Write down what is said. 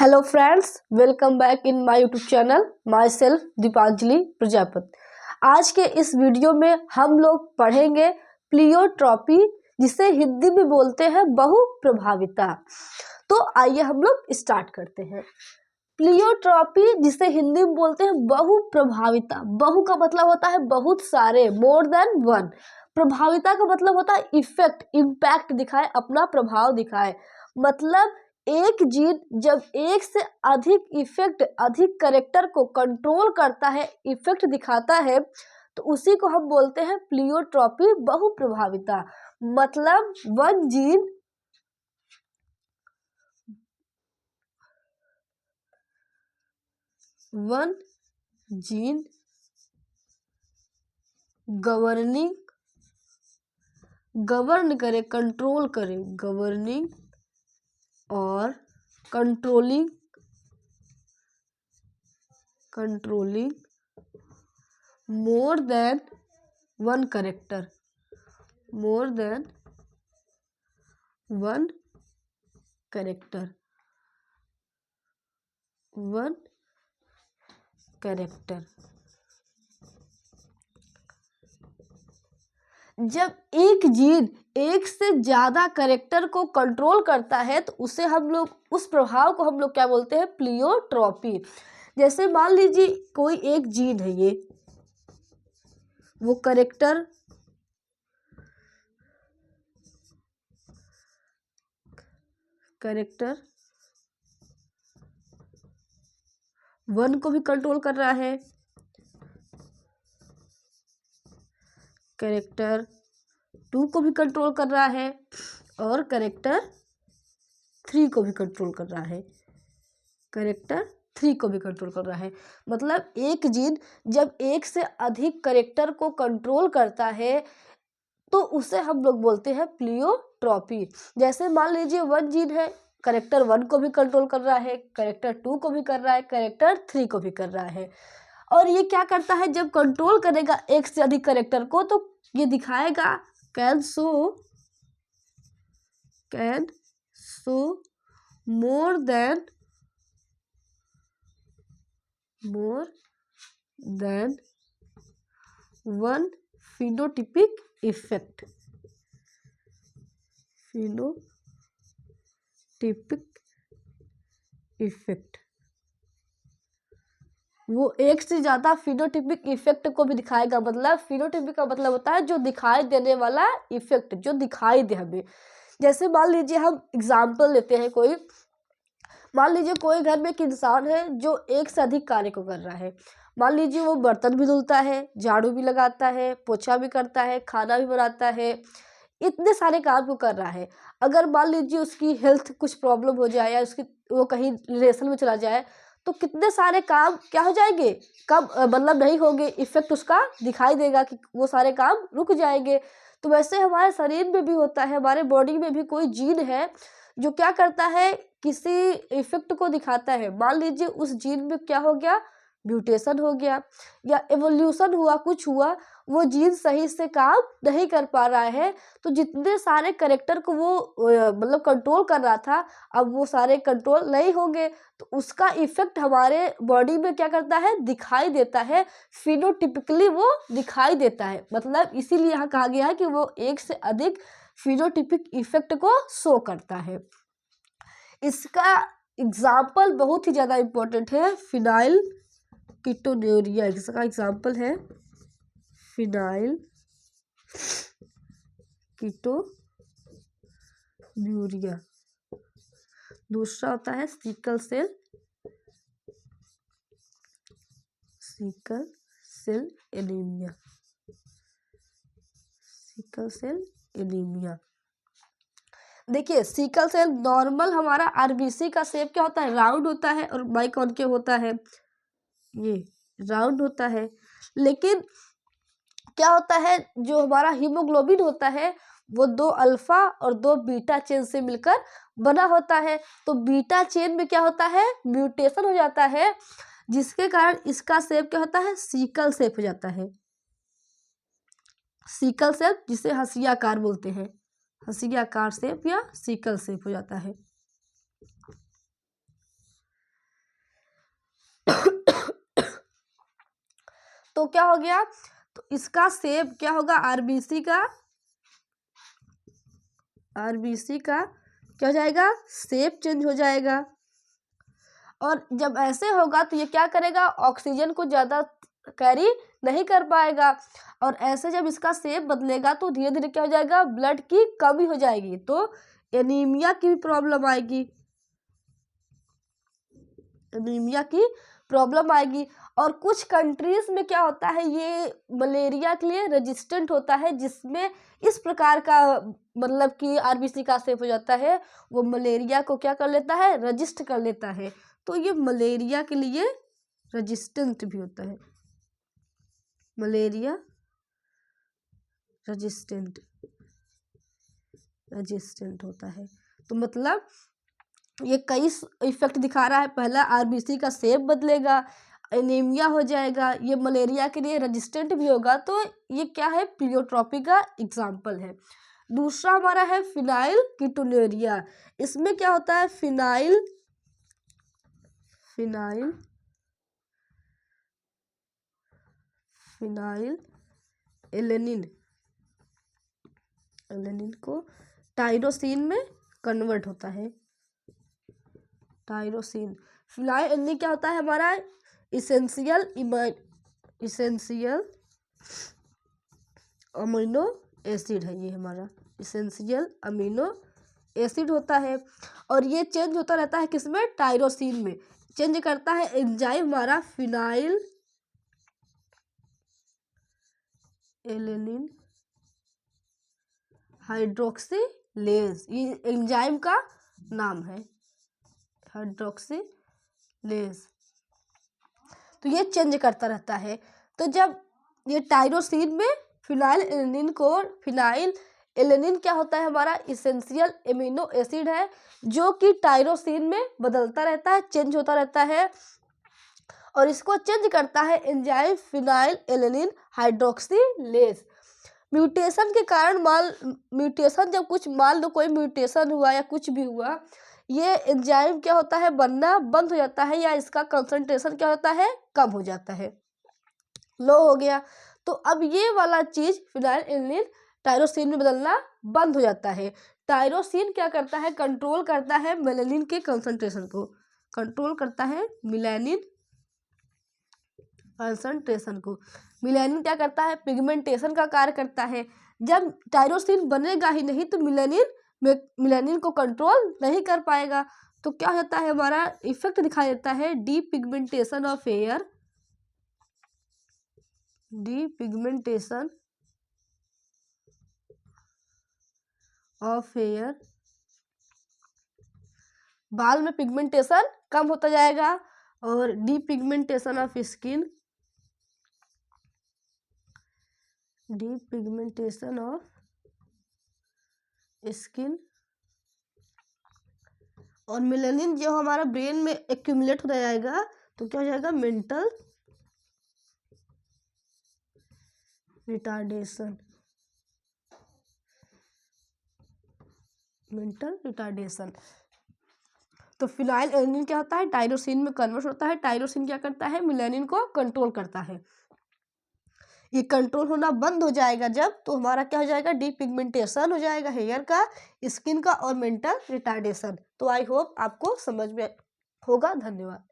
Hello friends, welcome back in my YouTube channel. My self Deepanjali Prajapati. आज के इस video में हम लोग पढ़ेंगे प्लियोट्रॉपी, जिसे हिंदी में बोलते हैं बहुप्रभाविता। तो आइए हम लोग स्टार्ट करते हैं। प्लियोट्रॉपी जिसे हिंदी में बोलते हैं बहुप्रभाविता। बहु का मतलब होता है बहुत सारे, मोर देन वन। प्रभाविता का मतलब होता है इफेक्ट, इम्पैक्ट दिखाए, अपना प्रभाव दिखाए। मतलब एक जीन जब एक से अधिक इफेक्ट, अधिक कैरेक्टर को कंट्रोल करता है, इफेक्ट दिखाता है, तो उसी को हम बोलते हैं प्लियोट्रॉपी, बहुप्रभाविता। मतलब वन जीन गवर्न करे, कंट्रोल करे, गवर्निंग और controlling more than one character, one character. जब एक जीन एक से ज्यादा कैरेक्टर को कंट्रोल करता है तो उसे हम लोग, उस प्रभाव को हम लोग क्या बोलते हैं? प्लियोट्रॉपी। जैसे मान लीजिए कोई एक जीन है, ये वो कैरेक्टर वन को भी कंट्रोल कर रहा है, कैरेक्टर टू को भी कंट्रोल कर रहा है, और कैरेक्टर थ्री को भी कंट्रोल कर रहा है। मतलब एक जीन जब एक से अधिक कैरेक्टर को कंट्रोल करता है तो उसे हम लोग बोलते हैं प्लियोट्रॉपी। जैसे मान लीजिए वन जीन है, कैरेक्टर वन को भी कंट्रोल कर रहा है, कैरेक्टर टू को भी कर रहा है, कैरेक्टर थ्री को भी कर रहा है। और ये क्या करता है? जब कंट्रोल करेगा एक से अधिक कैरेक्टर को तो ये दिखाएगा can show more than one phenotypic effect. वो एक से ज्यादा फिनोटिपिक इफेक्ट को भी दिखाएगा। मतलब फिनोटिपिक का मतलब होता है जो दिखाई देने वाला इफेक्ट, जो दिखाई दे हमें। जैसे मान लीजिए हम एग्जाम्पल लेते हैं, मान लीजिए कोई घर में एक इंसान है जो एक से अधिक कार्य को कर रहा है। मान लीजिए वो बर्तन भी धुलता है, झाड़ू भी लगाता है, पोछा भी करता है, खाना भी बनाता है, इतने सारे काम को कर रहा है। अगर मान लीजिए उसकी हेल्थ कुछ प्रॉब्लम हो जाए या वो कहीं रिलेशन में चला जाए तो कितने सारे काम क्या हो जाएंगे? कब मतलब नहीं होंगे, इफेक्ट उसका दिखाई देगा कि वो सारे काम रुक जाएंगे। तो वैसे हमारे शरीर में भी होता है, हमारे बॉडी में भी कोई जीन है जो क्या करता है, किसी इफेक्ट को दिखाता है। मान लीजिए उस जीन में क्या हो गया, म्यूटेशन हो गया या एवोल्यूशन हुआ, कुछ हुआ, वो जीन सही से काम नहीं कर पा रहा है, तो जितने सारे कैरेक्टर को वो मतलब कंट्रोल कर रहा था, अब वो सारे कंट्रोल नहीं होंगे, तो उसका इफेक्ट हमारे बॉडी में क्या करता है? दिखाई देता है। फिनोटिपिकली वो दिखाई देता है। मतलब इसीलिए यहाँ कहा गया है कि वो एक से अधिक फिनोटिपिक इफेक्ट को शो करता है। इसका एग्जाम्पल बहुत ही ज़्यादा इम्पोर्टेंट है, फिनाइल कीटोन्यूरिया। इसका एग्जाम्पल है फिनाइल कीटोन्यूरिया। दूसरा होता है सिकल सेल एनीमिया। देखिए सिकल सेल नॉर्मल हमारा आरबीसी का शेप क्या होता है? राउंड होता है और बाइकॉन्केव होता है, ये राउंड होता है। लेकिन क्या होता है, जो हमारा हीमोग्लोबिन होता है वो 2 अल्फा और 2 बीटा चेन से मिलकर बना होता है। तो बीटा चेन में क्या होता है? म्यूटेशन हो जाता है, जिसके कारण इसका शेप क्या होता है? सिकल शेप हो जाता है। सिकल शेप जिसे हंसियाकार बोलते हैं, हंसियाकार शेप या सिकल शेप हो जाता है। तो क्या हो गया, तो इसका शेप क्या होगा, आरबीसी का क्या हो जाएगा, शेप चेंज हो जाएगा। और जब ऐसे होगा तो ये क्या करेगा, ऑक्सीजन को ज़्यादा कैरी नहीं कर पाएगा, और ऐसे जब इसका शेप बदलेगा तो धीरे धीरे क्या हो जाएगा, ब्लड की कमी हो जाएगी, तो एनीमिया की भी प्रॉब्लम आएगी, एनीमिया की प्रॉब्लम आएगी। और कुछ कंट्रीज में क्या होता है, ये मलेरिया के लिए रेजिस्टेंट होता है, जिसमें इस प्रकार का मतलब कि आरबीसी का शेप हो जाता है, वो मलेरिया को क्या कर लेता है, रजिस्ट कर लेता है। तो ये मलेरिया के लिए रेजिस्टेंट भी होता है, मलेरिया रेजिस्टेंट होता है। तो मतलब ये कई इफेक्ट दिखा रहा है। पहला, आरबीसी का शेप बदलेगा, एनीमिया हो जाएगा, ये मलेरिया के लिए रेजिस्टेंट भी होगा। तो ये क्या है, प्लियोट्रॉपी का एग्जाम्पल है। दूसरा हमारा है फिनाइल कीटोन्यूरिया। इसमें क्या होता है, फिनाइल एलेनिन को टायरोसिन में कन्वर्ट होता है, टायरोसिन। फिनाइल एलेनिन क्या होता है हमारा, इसेंशियल अमीनो एसिड है, ये हमारा इसेंशियल अमीनो एसिड होता है। और ये चेंज होता रहता है किसमें, टायरोसिन में चेंज करता है एंजाइम हमारा फिनाइल एलेनिन हाइड्रोक्सिलेज, ये एंजाइम का नाम है, हाइड्रोक्सिलेज। तो ये चेंज करता रहता है। तो जब ये टायरोसिन में फिनाइल एलेनिन क्या होता है हमारा, इसेंशियल एमिनो एसिड है, जो कि टायरोसिन में बदलता रहता है, चेंज होता रहता है, और इसको चेंज करता है enzyme phenyl alanine hydroxylase. Mutation के कारण म्यूटेशन जब कुछ मान लो कोई म्यूटेशन हुआ या कुछ भी हुआ, ये एंजाइम क्या होता है, बनना बंद हो जाता है, या इसका कंसंट्रेशन क्या होता है, कम हो जाता है, लो हो गया। तो अब ये वाला चीज फिनाइल एलेनिन टायरोसिन में बदलना बंद हो जाता है। टायरोसिन क्या करता है, कंट्रोल करता है मेलेनिन के कंसंट्रेशन को, कंट्रोल करता है मेलेनिन कंसंट्रेशन को। मेलेनिन क्या करता है, पिगमेंटेशन का कार्य करता है। जब टायरोसिन बनेगा ही नहीं तो मेलेनिन को कंट्रोल नहीं कर पाएगा। तो क्या होता है, हमारा इफेक्ट दिखाई देता है depigmentation of hair, depigmentation of hair, बाल में पिगमेंटेशन कम होता जाएगा। और depigmentation of skin, depigmentation of skin. और मेलानिन जो हमारा ब्रेन में एक्यूमुलेट होता जाएगा तो क्या हो जाएगा, मेंटल रिटार्डेशन, तो फिनाइल एलेनिन क्या होता है, टायरोसिन में कन्वर्ट होता है। टायरोसिन क्या करता है, मेलानिन को कंट्रोल करता है। ये कंट्रोल होना बंद हो जाएगा जब, तो हमारा क्या हो जाएगा, डीपिगमेंटेशन हो जाएगा हेयर का, स्किन का, और मेंटल रिटार्डेशन। तो आई होप आपको समझ में होगा। धन्यवाद।